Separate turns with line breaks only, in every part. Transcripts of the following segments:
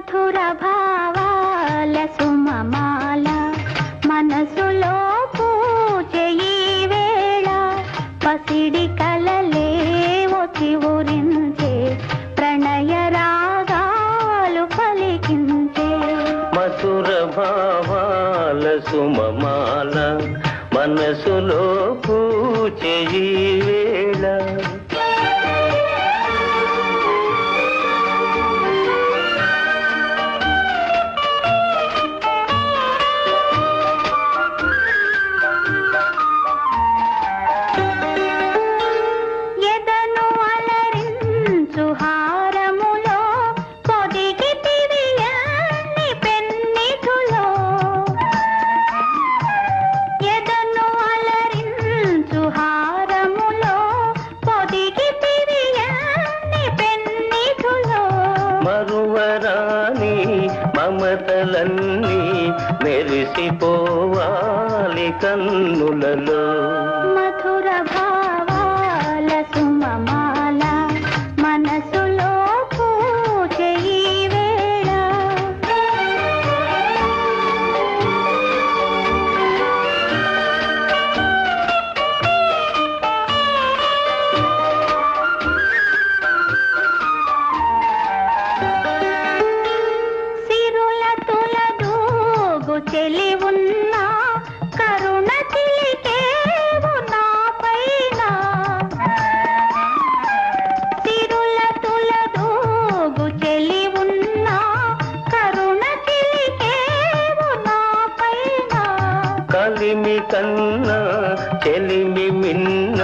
మధుర భావాల సుమమాల మనసులో పూజే ఈ వేళ పసిడి కలలే వచ్చి ఊరించే ప్రణయ రాగాలు పలికించే
మధుర భావాల సుమమాల మనసులో పూజే ఈ వేళ మరువరాని మమతలన్నీ మెరిసిపోవాలి కన్నులలో
మధుర భావాల సుమమాల మనసులో పూజే ఈ వేళ చెలి ఉన్నా కరుణ చిలికేవు నా పైన తిరుల తులదూగు చెలి ఉన్నా కరుణ చిలికేవు నా పైన
కలిమి కన్నా చెలిమి మిన్న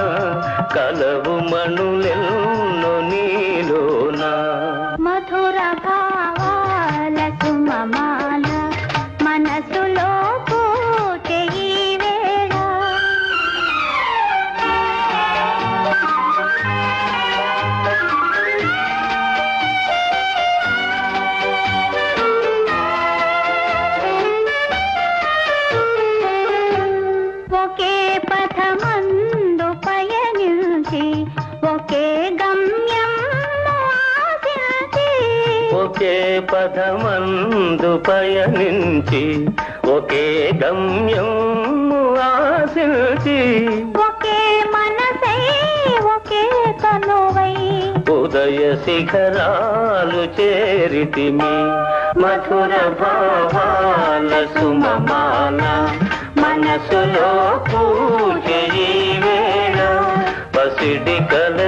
కలవు మణులెన్నో నీలోనా
మధుర భావాల సుమమాల మనసులో పూజే ఈ వేళ ఒకే పథమందు పయనించి ఒకే గమ్యం ఆశించి
ఒకే పదమందు పయనించి ఒకే గమ్యం ఆశించి
ఒకే మనసై ఒకే కనువై
ఉదయ శిఖరాలు చేరితిమి మధుర భావాల సుమమాల మనసులో పూజే ఈ వేళ పసిడి కల